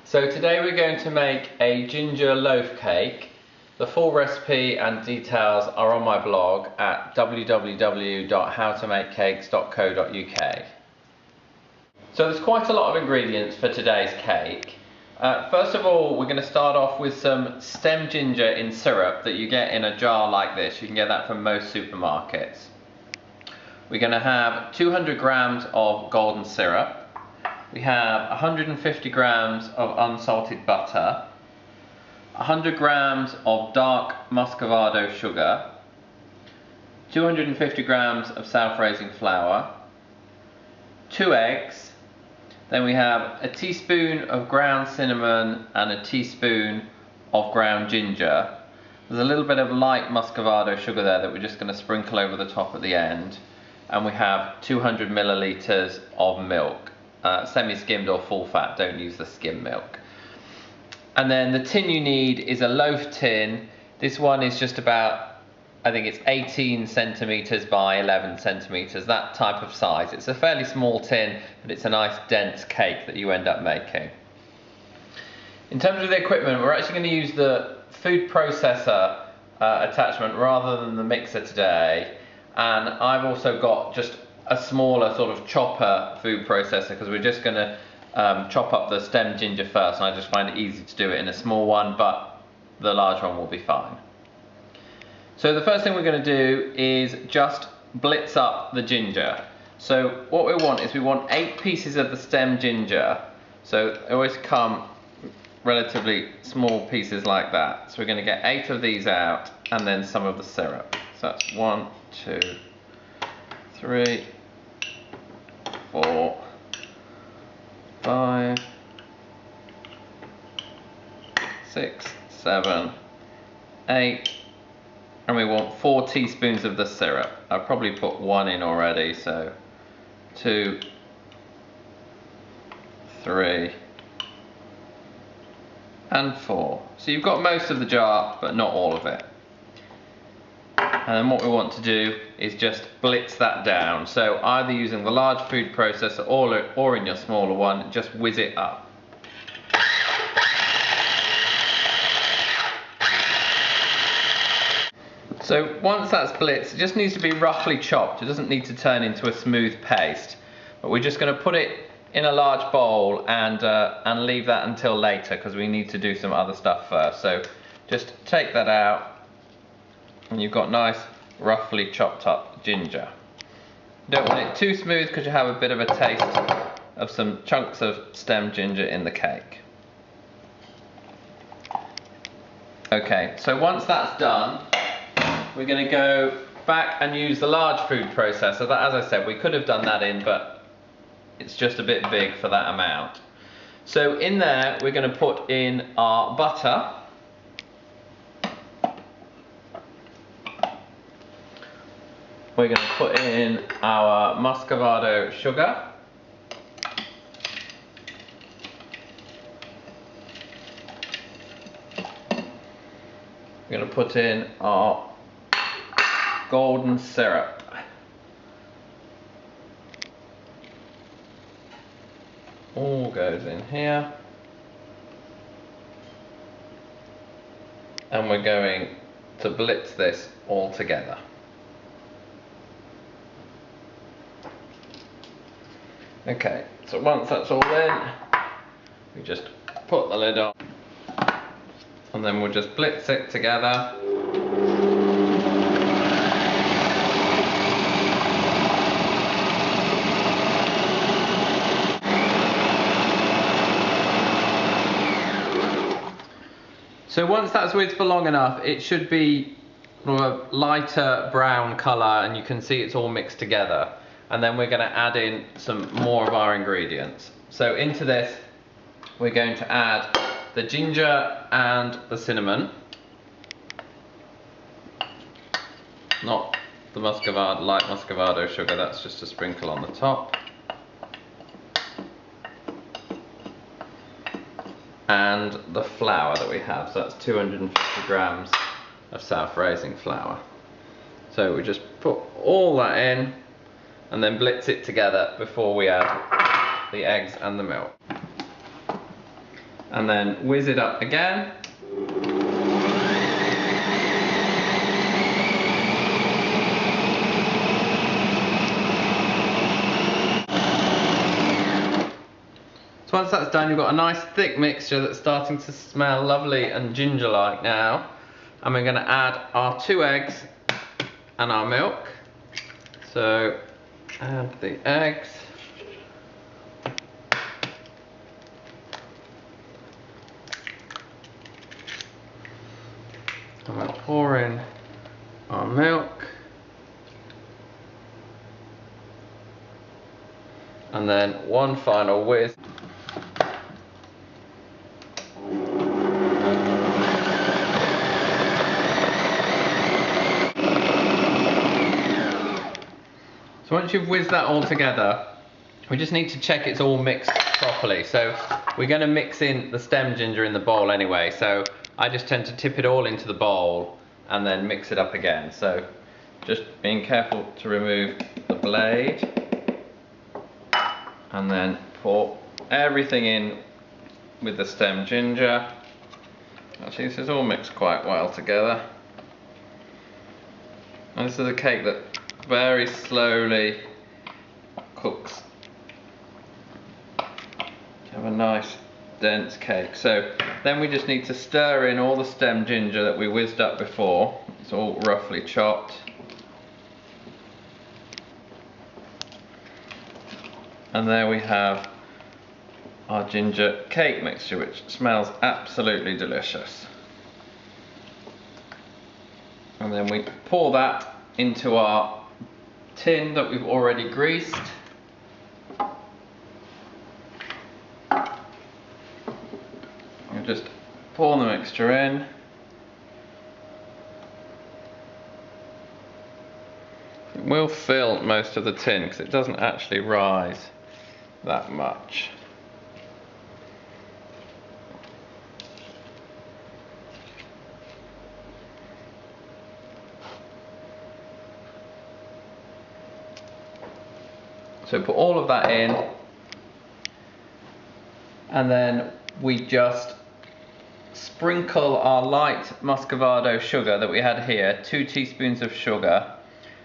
So today we're going to make a ginger loaf cake. The full recipe and details are on my blog at www.howtomakecakes.co.uk. So there's quite a lot of ingredients for today's cake. First of all, we're going to start off with some stem ginger in syrup that you get in a jar like this. You can get that from most supermarkets. We're going to have 200 grams of golden syrup. We have 150 grams of unsalted butter, 100 grams of dark muscovado sugar, 250 grams of self-raising flour, 2 eggs, then we have a teaspoon of ground cinnamon and a teaspoon of ground ginger. There's a little bit of light muscovado sugar there that we're just going to sprinkle over the top at the end. And we have 200 millilitres of milk. Semi-skimmed or full fat, don't use the skim milk. And then the tin you need is a loaf tin. This one is just about, I think it's 18 centimetres by 11 centimetres, that type of size. It's a fairly small tin, but it's a nice dense cake that you end up making. In terms of the equipment, we're actually going to use the food processor attachment rather than the mixer today. And I've also got just a smaller sort of chopper food processor because we're just going to chop up the stem ginger first, and I just find it easy to do it in a small one, but the large one will be fine. So the first thing we're going to do is just blitz up the ginger. So what we want is we want 8 pieces of the stem ginger. So they always come relatively small pieces like that. So we're going to get 8 of these out and then some of the syrup. So that's 1, 2, 3, 4, 5, 6, 7, 8, and we want 4 teaspoons of the syrup. I've probably put 1 in already, so 2, 3, and 4. So you've got most of the jar, but not all of it. And then what we want to do is just blitz that down. So either using the large food processor or in your smaller one, just whiz it up. So once that's blitzed, it just needs to be roughly chopped. It doesn't need to turn into a smooth paste. But we're just going to put it in a large bowl and leave that until later because we need to do some other stuff first. So just take that out. And you've got nice, roughly chopped up ginger. You don't want it too smooth because you have a bit of a taste of some chunks of stem ginger in the cake. Okay, so once that's done, we're going to go back and use the large food processor. That, as I said, we could have done that in, but it's just a bit big for that amount. So in there, we're going to put in our butter. We're going to put in our muscovado sugar. We're going to put in our golden syrup. All goes in here. And we're going to blitz this all together. Okay, so once that's all in, we just put the lid on and then we'll just blitz it together. So once that's whizzed for long enough, it should be sort of a lighter brown colour and you can see it's all mixed together. And then we're going to add in some more of our ingredients. So into this, we're going to add the ginger and the cinnamon. Not the muscovado, light muscovado sugar, that's just a sprinkle on the top. And the flour that we have, so that's 250 grams of self-raising flour. So we just put all that in and then blitz it together before we add the eggs and the milk. and then whiz it up again. So once that's done, you've got a nice thick mixture that's starting to smell lovely and ginger-like now. And we're going to add our 2 eggs and our milk. So add the eggs. And we'll pour in our milk. And then one final whiz. So once you've whizzed that all together, we just need to check it's all mixed properly. So we're going to mix in the stem ginger in the bowl anyway, so I just tend to tip it all into the bowl and then mix it up again. So just being careful to remove the blade and then pour everything in with the stem ginger. Actually, this is all mixed quite well together. And this is a cake that very slowly cooks. You have a nice dense cake. So then we just need to stir in all the stem ginger that we whizzed up before. It's all roughly chopped. And there we have our ginger cake mixture, which smells absolutely delicious. And then we pour that into our tin that we've already greased. And just pour the mixture in. It will fill most of the tin because it doesn't actually rise that much. So put all of that in, and then we just sprinkle our light muscovado sugar that we had here, 2 teaspoons of sugar,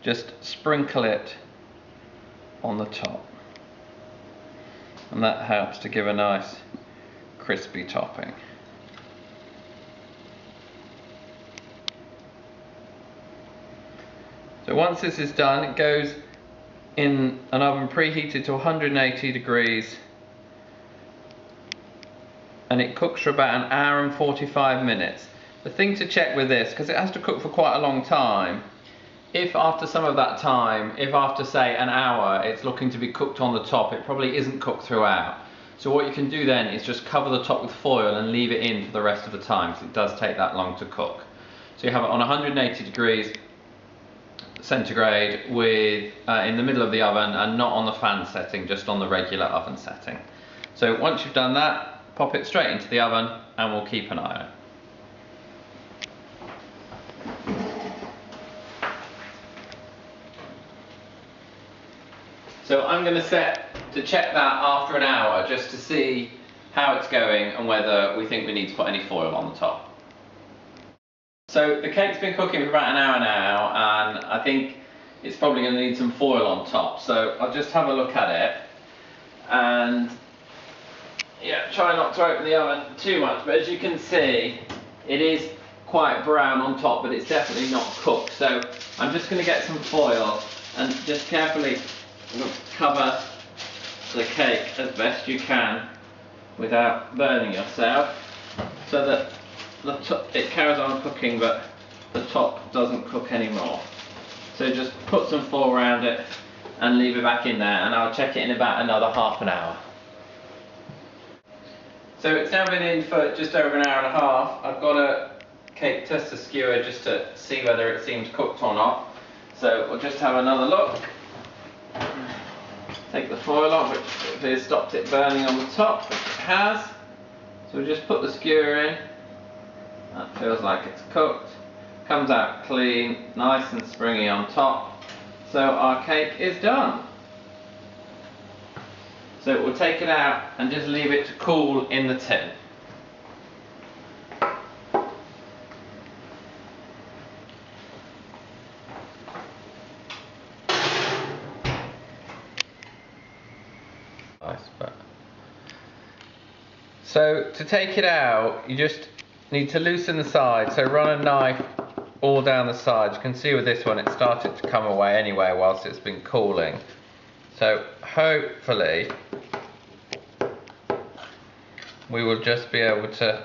just sprinkle it on the top. And that helps to give a nice crispy topping. So once this is done, it goes in an oven preheated to 180 degrees, and it cooks for about 1 hour and 45 minutes. The thing to check with this, because it has to cook for quite a long time, if after some of that time, if after say 1 hour it's looking to be cooked on the top, it probably isn't cooked throughout. So what you can do then is just cover the top with foil and leave it in for the rest of the time, because it does take that long to cook. So you have it on 180 degrees centigrade with in the middle of the oven, and not on the fan setting, just on the regular oven setting. So once you've done that, pop it straight into the oven and we'll keep an eye on it. So I'm going to set to check that after 1 hour, just to see how it's going and whether we think we need to put any foil on the top. So the cake's been cooking for about 1 hour now, and I think it's probably going to need some foil on top. So I'll just have a look at it, and yeah, try not to open the oven too much, but as you can see, it is quite brown on top, but it's definitely not cooked. So I'm just going to get some foil and just carefully cover the cake as best you can without burning yourself, so that it carries on cooking but the top doesn't cook anymore. So just put some foil around it and leave it back in there, and I'll check it in about another half an hour. So it's now been in for just over 1 hour and a half. I've got a cake tester skewer just to see whether it seems cooked or not. So we'll just have another look. Take the foil off, which has stopped it burning on the top, which it has. So we'll just put the skewer in. That feels like it's cooked. Comes out clean, nice and springy on top. So our cake is done. So we'll take it out and just leave it to cool in the tin. So to take it out, you just need to loosen the side. So run a knife all down the sides. You can see with this one it started to come away anyway whilst it's been cooling. So hopefully we will just be able to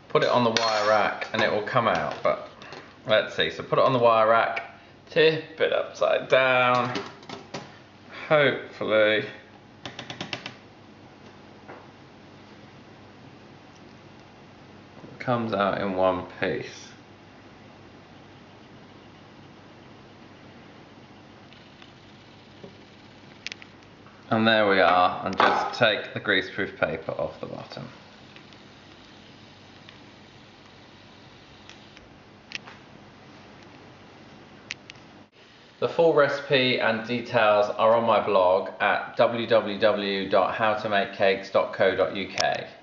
put it on the wire rack and it will come out, but let's see. So put it on the wire rack, tip it upside down, hopefully it comes out in one piece. And there we are, and just take the greaseproof paper off the bottom. The full recipe and details are on my blog at www.howtomakecakes.co.uk.